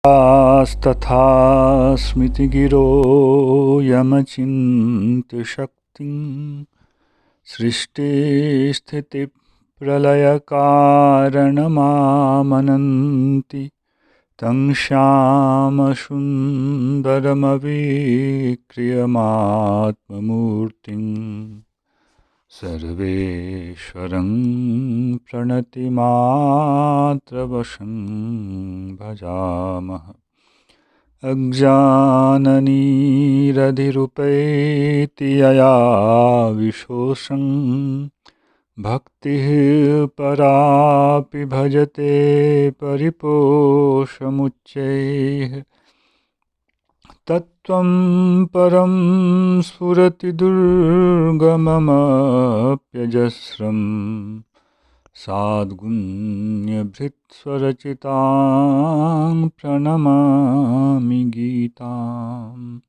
तथा स्मृतिगिरो यमचिन्त्यशक्तिं सृष्टिस्थितिप्रलयकारणमामनन्ति तं श्यामसुन्दरमविक्रियमात्ममूर्तिं सर्वेश्वरं प्रणतिमात्रवशं भजामः। अज्ञाननिरधिरुपैति यया विशोषं भक्तिः परापि भजते परिपोषमुच्चैः तत्त्वं परं स्फुरति दुर्गममप्यजस्रं साद्गुण्यभृत्स्वरचितां प्रणमामि गीताम्।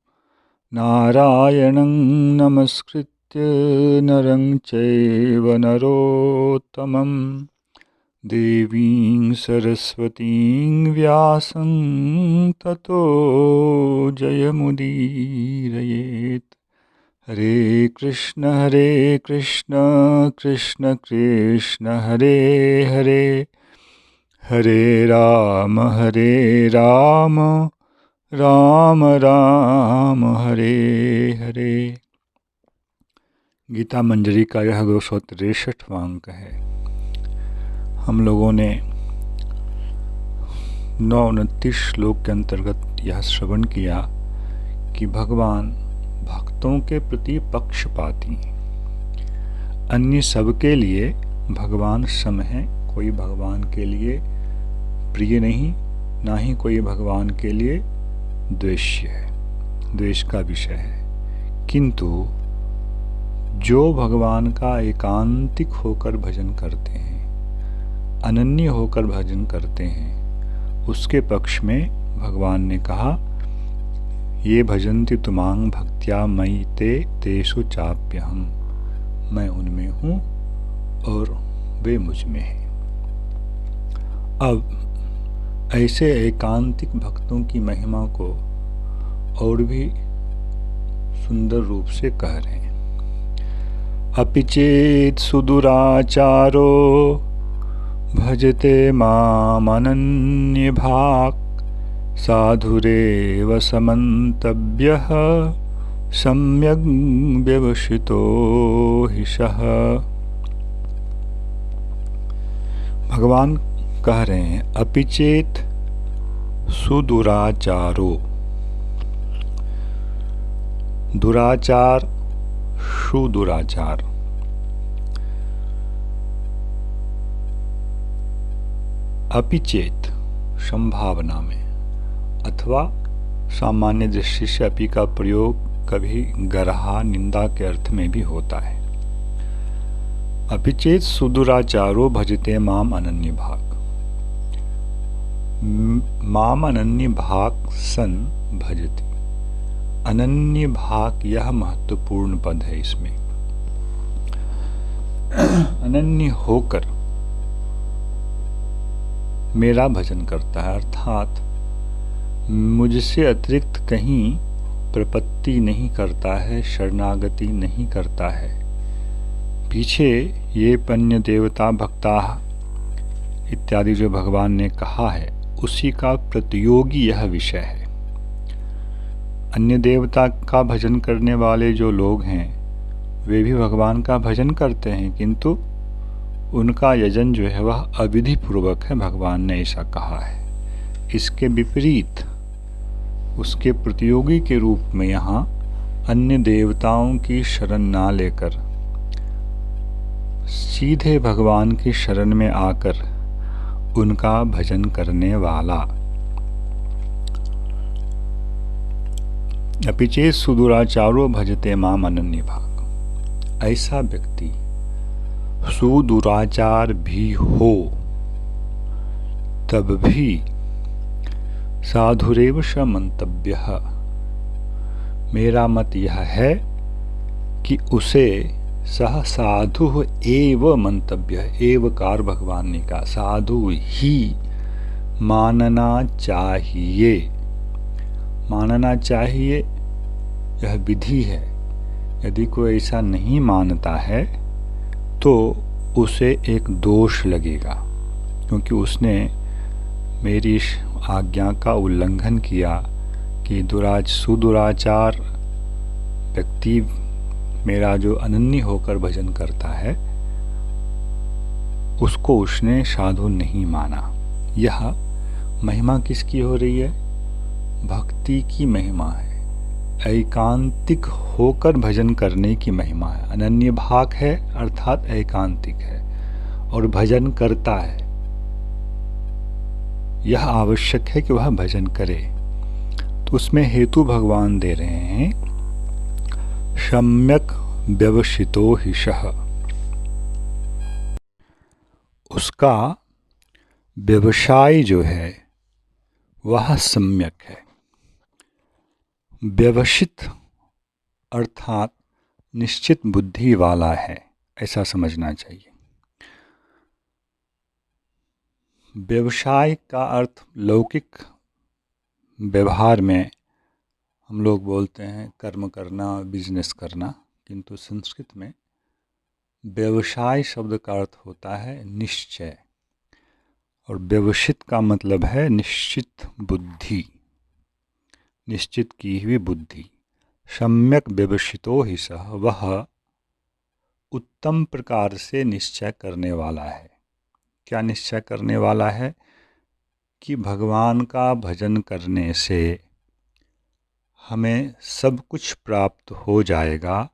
नारायणं नमस्कृत्य नरं चैव नरोत्तमं देवीं सरस्वतीं व्यासं ततो जयमुदीरयेत्। हरे कृष्ण कृष्ण कृष्ण हरे हरे, हरे राम राम राम हरे हरे। गीता मंजरी का यह 263वां अंक है। हम लोगों ने 929 श्लोक के अंतर्गत यह श्रवण किया कि भगवान भक्तों के प्रति पक्षपाती हैं। अन्य सबके लिए भगवान सम है, कोई भगवान के लिए प्रिय नहीं, ना ही कोई भगवान के लिए द्वेष्य है, द्वेष का विषय है। किंतु जो भगवान का एकांतिक होकर भजन करते हैं, अनन्य होकर भजन करते हैं, उसके पक्ष में भगवान ने कहा ये भजन्ति तुमांग भक्त्या मयि ते तेषु चाप्यहम्, मैं उनमें हूँ और वे मुझ में हैं। अब ऐसे एकांतिक भक्तों की महिमा को और भी सुंदर रूप से कह रहे हैं। अपि चेत् सुदुराचारो भजते मामनन्यभाक् साधुरेव समन्तव्यः सम्यग् व्यवसितो हि सः। भगवान कह रहे हैं अपि चेत् सुदुराचारो, दुराचार सुदुराचार, अपि चेत संभावना में, अथवा सामान्य दृष्टि से अपि का प्रयोग कभी गरहा निंदा के अर्थ में भी होता है। अपि चेत सुदुराचारो भजते माम अनन्य भाग, माम अनन्य भाग सन भजते, अनन्य भाग यह महत्वपूर्ण पद है। इसमें अनन्य होकर मेरा भजन करता है, अर्थात मुझसे अतिरिक्त कहीं प्रपत्ति नहीं करता है, शरणागति नहीं करता है। पीछे ये पन्य देवता भक्ता इत्यादि जो भगवान ने कहा है उसी का प्रतियोगी यह विषय है। अन्य देवता का भजन करने वाले जो लोग हैं वे भी भगवान का भजन करते हैं, किंतु उनका यजन जो है वह अविधि पूर्वक है, भगवान ने ऐसा कहा है। इसके विपरीत उसके प्रतियोगी के रूप में यहाँ अन्य देवताओं की शरण ना लेकर सीधे भगवान की शरण में आकर उनका भजन करने वाला। अपि चेत् सुदुराचारो भजते माम अनन्य भाग, ऐसा व्यक्ति सुदुराचार भी हो तब भी साधुरेव स मंतव्यः, मेरा मत यह है कि उसे सह साधु एव मंतव्य, एवकार भगवान ने कहा, साधु ही मानना चाहिए। मानना चाहिए यह विधि है। यदि कोई ऐसा नहीं मानता है तो उसे एक दोष लगेगा, क्योंकि उसने मेरी आज्ञा का उल्लंघन किया कि सुदुराचार व्यक्ति मेरा जो अनन्य होकर भजन करता है उसको उसने साधु नहीं माना। यह महिमा किसकी हो रही है? भक्ति की महिमा है, एकांतिक होकर भजन करने की महिमा है। अनन्य भाग है अर्थात एकांतिक है और भजन करता है। यह आवश्यक है कि वह भजन करे। तो उसमें हेतु भगवान दे रहे हैं, सम्यक व्यवसितो हि सः। उसका व्यवसाय जो है वह सम्यक है। व्यवसित अर्थात निश्चित बुद्धि वाला है, ऐसा समझना चाहिए। व्यवसाय का अर्थ लौकिक व्यवहार में हम लोग बोलते हैं कर्म करना, बिजनेस करना, किंतु संस्कृत में व्यवसाय शब्द का अर्थ होता है निश्चय, और व्यवसित का मतलब है निश्चित बुद्धि, निश्चित की हुई बुद्धि। सम्यक व्यवसितो हि सः, वह उत्तम प्रकार से निश्चय करने वाला है। क्या निश्चय करने वाला है? कि भगवान का भजन करने से हमें सब कुछ प्राप्त हो जाएगा,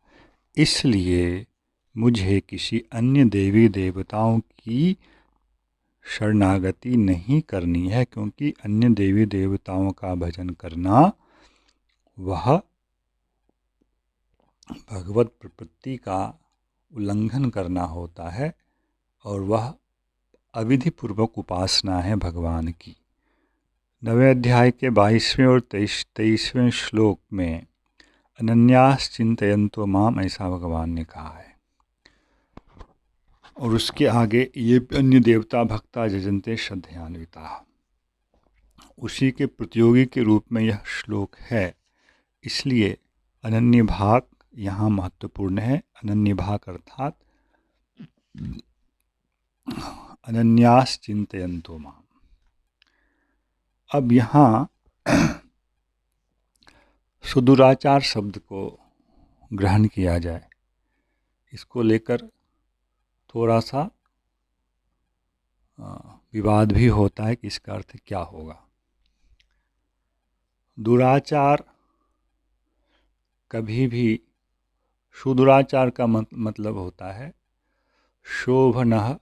इसलिए मुझे किसी अन्य देवी देवताओं की शरणागति नहीं करनी है, क्योंकि अन्य देवी देवताओं का भजन करना वह भगवत प्रपत्ति का उल्लंघन करना होता है और वह अविधि पूर्वक उपासना है भगवान की। 9वें अध्याय के 22वें और 23वें श्लोक में अनन्यास चिंतयन्तो माम, ऐसा भगवान ने कहा है। और उसके आगे ये अन्य देवता भक्ता जजन्ते श्रद्धयान्विता, उसी के प्रतियोगी के रूप में यह श्लोक है। इसलिए अनन्य भाग यहाँ महत्वपूर्ण है। अनन्य भाग अर्थात अनन्यास चिंतयन्तो माम। अब यहाँ सुदुराचार शब्द को ग्रहण किया जाए, इसको लेकर थोड़ा सा विवाद भी होता है कि इसका अर्थ क्या होगा। दुराचार कभी भी, सुदुराचार का मतलब होता है शोभनः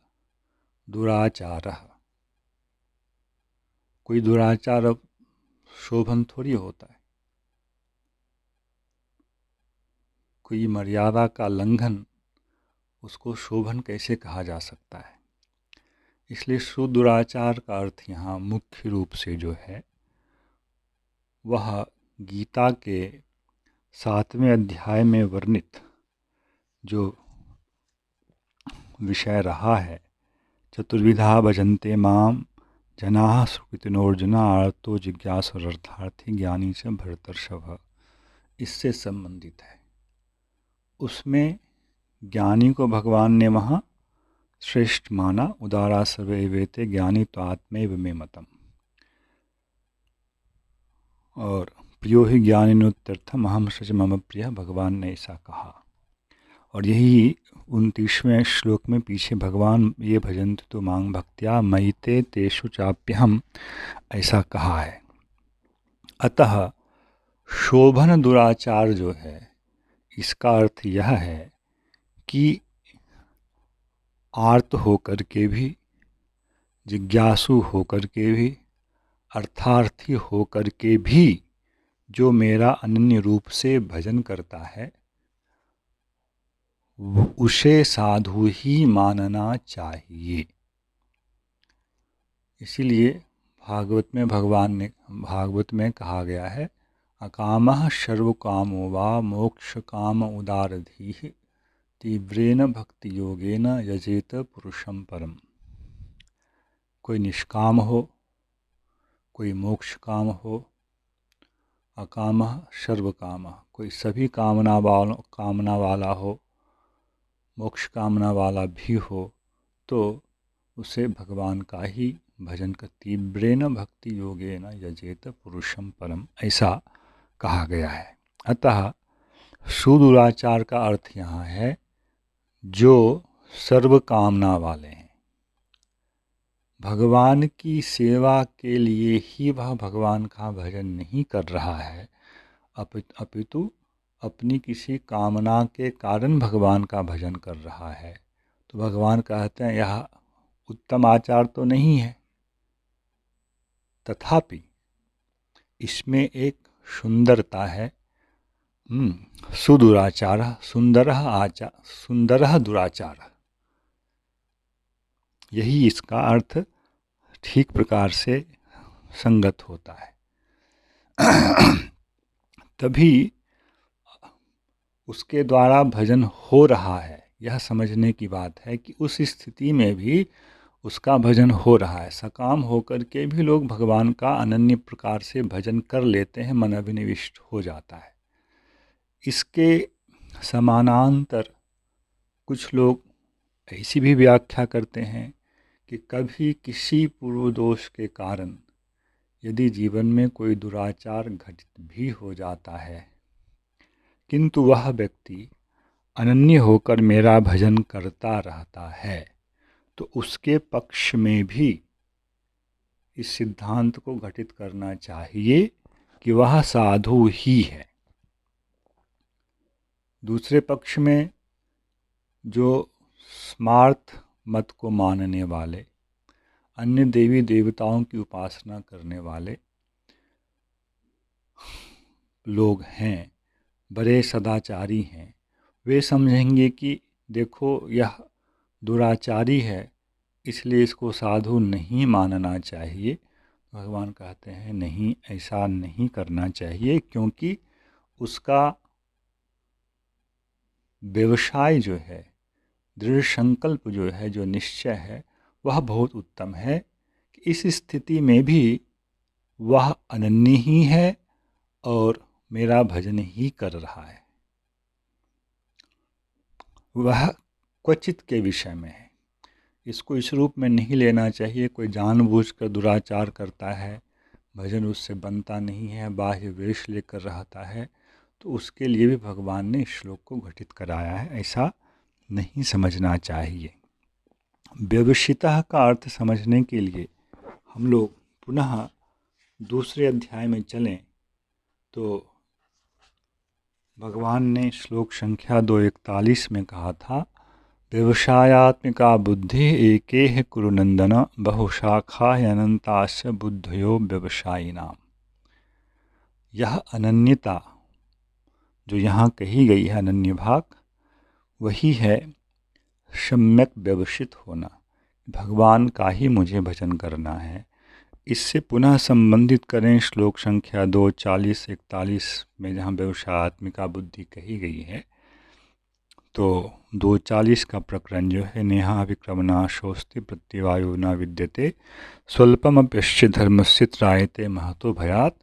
दुराचारः। कोई दुराचार अब शोभन थोड़ी होता है। कोई मर्यादा का लंघन, उसको शोभन कैसे कहा जा सकता है? इसलिए सुदुराचार का अर्थ यहाँ मुख्य रूप से जो है वह गीता के 7वें अध्याय में वर्णित जो विषय रहा है, चतुर्विधा भजन्ते माम जनाः सुकृतिनोऽर्जुन आर्तो जिज्ञासुरर्थार्थी ज्ञानी च भरतर्षभ, इससे संबंधित है। उसमें ज्ञानी को भगवान ने वहाँ श्रेष्ठ माना। उदारा सर्वे वेते ज्ञानी तो आत्मैव मे मतम, और प्रियो ही ज्ञानिनोत्यर्थम अहम सच मम प्रिय, भगवान ने ऐसा कहा। और यही 29वें श्लोक में पीछे भगवान ये भजन्त तो मांग भक्त्या मयिते तेषु चाप्यहम, ऐसा कहा है। अतः शोभन दुराचार जो है इसका अर्थ यह है कि आर्त होकर के भी, जिज्ञासु होकर के भी, अर्थार्थी होकर के भी जो मेरा अनन्य रूप से भजन करता है उसे साधु ही मानना चाहिए। इसीलिए भागवत में कहा गया है, अकामः सर्वकामो वा मोक्ष काम उदारधीः तीव्रेन भक्ति योगेन यजेत पुरुषं परम। कोई निष्काम हो कोई मोक्ष काम हो, अकामः सर्वकामः, कोई सभी कामना वाला हो, मोक्ष कामना वाला भी हो, तो उसे भगवान का ही भजन कर तीव्रेन भक्ति योगेन यजेत पुरुषम परम, ऐसा कहा गया है। अतः सुदुराचार का अर्थ यहाँ है जो सर्व कामना वाले हैं। भगवान की सेवा के लिए ही वह भगवान का भजन नहीं कर रहा है, अपितु अपनी किसी कामना के कारण भगवान का भजन कर रहा है। तो भगवान कहते हैं यह उत्तम आचार तो नहीं है, तथापि इसमें एक सुंदरता है। सुदुराचार सुंदरः दुराचार, यही इसका अर्थ ठीक प्रकार से संगत होता है। तभी उसके द्वारा भजन हो रहा है, यह समझने की बात है कि उस स्थिति में भी उसका भजन हो रहा है। सकाम होकर के भी लोग भगवान का अनन्य प्रकार से भजन कर लेते हैं, मन अभिनिविष्ट हो जाता है। इसके समानांतर कुछ लोग ऐसी भी व्याख्या करते हैं कि कभी किसी पूर्व दोष के कारण यदि जीवन में कोई दुराचार घटित भी हो जाता है, किंतु वह व्यक्ति अनन्य होकर मेरा भजन करता रहता है, तो उसके पक्ष में भी इस सिद्धांत को घटित करना चाहिए कि वह साधु ही है। दूसरे पक्ष में जो स्मार्थ मत को मानने वाले, अन्य देवी देवताओं की उपासना करने वाले लोग हैं, बड़े सदाचारी हैं, वे समझेंगे कि देखो यह दुराचारी है, इसलिए इसको साधु नहीं मानना चाहिए। भगवान कहते हैं नहीं, ऐसा नहीं करना चाहिए, क्योंकि उसका व्यवसाय जो है, दृढ़ संकल्प जो है, जो निश्चय है, वह बहुत उत्तम है कि इस स्थिति में भी वह अनन्य ही है और मेरा भजन ही कर रहा है। वह क्वचित के विषय में है, इसको इस रूप में नहीं लेना चाहिए। कोई जानबूझकर दुराचार करता है, भजन उससे बनता नहीं है, बाह्य वेश लेकर रहता है, तो उसके लिए भी भगवान ने इस श्लोक को घटित कराया है, ऐसा नहीं समझना चाहिए। व्यवसितः का अर्थ समझने के लिए हम लोग पुनः दूसरे अध्याय में चलें तो भगवान ने श्लोक संख्या 241 में कहा था, व्यवसायात्मिका बुद्धि एकेह कुरु नंदन बहुशाखा अनंताश्च बुद्धयो व्यवसायिनाम। यह अनन्यता जो यहाँ कही गई है, अनन्य भाग, वही है सम्यक व्यवसित होना। भगवान का ही मुझे भजन करना है। इससे पुनः संबंधित करें श्लोक संख्या 240-41 में, जहाँ व्यवसायात्मिका बुद्धि कही गई है, तो 240 का प्रकरण जो है, नेहा विक्रमनाशोस्ति प्रत्यवायो न विद्यते स्वल्पमप्यश्च धर्मस्य त्रायते महतो भयात।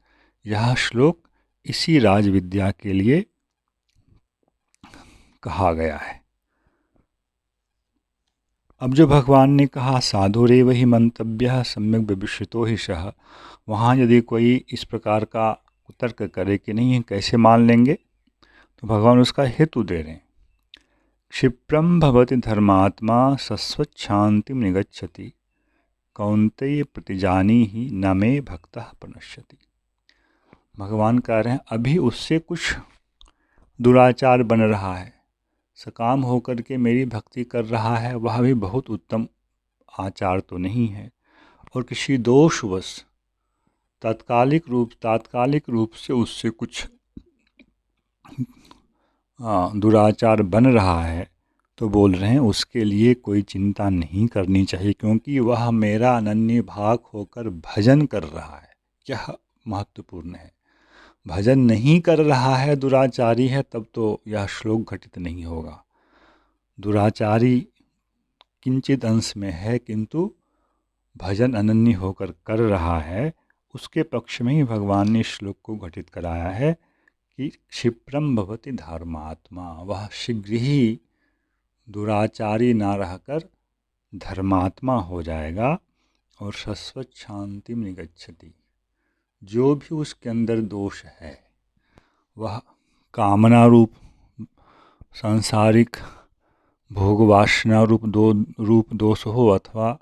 यह श्लोक इसी राजविद्या के लिए कहा गया है। अब जो भगवान ने कहा साधुरेव ही मंतव्य सम्यक व्यवसितो ही सह, वहाँ यदि कोई इस प्रकार का तर्क करे कि नहीं कैसे मान लेंगे, तो भगवान उसका हेतु दे रहे हैं। क्षिप्रम भवति धर्मात्मा सस्वच्छांतिम निगच्छति कौन्तेय प्रतिजानी ही न मे भक्तः प्रणश्यति। भगवान कह रहे हैं अभी उससे कुछ दुराचार बन रहा है, सकाम होकर के मेरी भक्ति कर रहा है, वह भी बहुत उत्तम आचार तो नहीं है, और किसी दोषवश तात्कालिक रूप से उससे कुछ दुराचार बन रहा है, तो बोल रहे हैं उसके लिए कोई चिंता नहीं करनी चाहिए, क्योंकि वह मेरा अनन्य भाग होकर भजन कर रहा है। यह महत्वपूर्ण है। भजन नहीं कर रहा है, दुराचारी है, तब तो यह श्लोक घटित नहीं होगा। दुराचारी किंचित अंश में है, किंतु भजन अनन्य होकर कर रहा है, उसके पक्ष में ही भगवान ने इस श्लोक को घटित कराया है कि क्षिप्रम भवति धर्मात्मा, वह शीघ्र ही दुराचारी ना रहकर धर्मात्मा हो जाएगा और शाश्वत शांति में निगच्छति। जो भी उसके अंदर दोष है, वह कामना रूप सांसारिक भोग वासना रूप दोष हो अथवा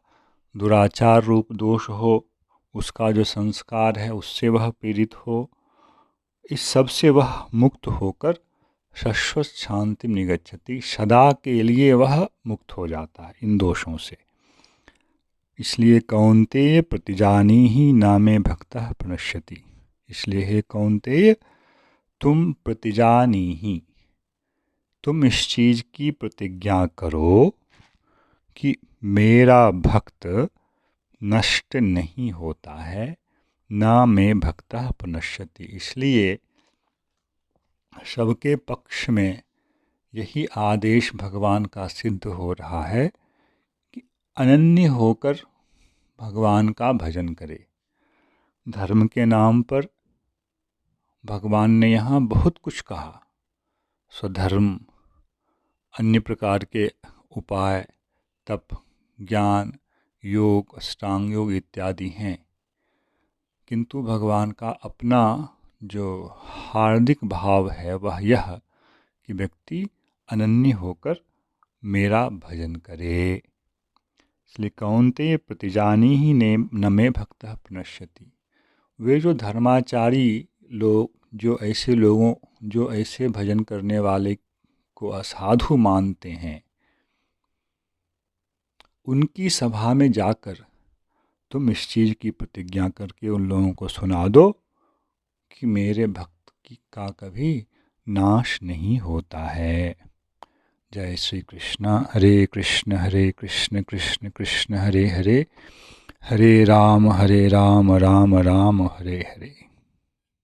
दुराचार रूप दोष हो, उसका जो संस्कार है उससे वह पीड़ित हो, इस सब से वह मुक्त होकर शाश्वत शांति में निगच्छति, सदा के लिए वह मुक्त हो जाता है इन दोषों से। इसलिए कौन्तेय प्रतिजानीहि न मे भक्तः प्रणश्यति। इसलिए हे कौन्तेय, तुम प्रतिजानीहि, तुम इस चीज़ की प्रतिज्ञा करो कि मेरा भक्त नष्ट नहीं होता है, न मे भक्तः प्रणश्यति। इसलिए सबके पक्ष में यही आदेश भगवान का सिद्ध हो रहा है कि अनन्य होकर भगवान का भजन करे। धर्म के नाम पर भगवान ने यहाँ बहुत कुछ कहा, स्वधर्म, अन्य प्रकार के उपाय, तप, ज्ञान, योग, अष्टांग योग इत्यादि हैं, किंतु भगवान का अपना जो हार्दिक भाव है वह यह कि व्यक्ति अनन्य होकर मेरा भजन करे। इसलिए कौन्तेय प्रतिजानीहि न मे भक्तः प्रणश्यति। वे जो धर्माचारी लोग, जो ऐसे भजन करने वाले को असाधु मानते हैं, उनकी सभा में जाकर तुम इस चीज़ की प्रतिज्ञा करके उन लोगों को सुना दो कि मेरे भक्त का कभी नाश नहीं होता है। जय श्री कृष्ण। हरे कृष्ण कृष्ण कृष्ण हरे हरे, हरे राम राम राम हरे हरे।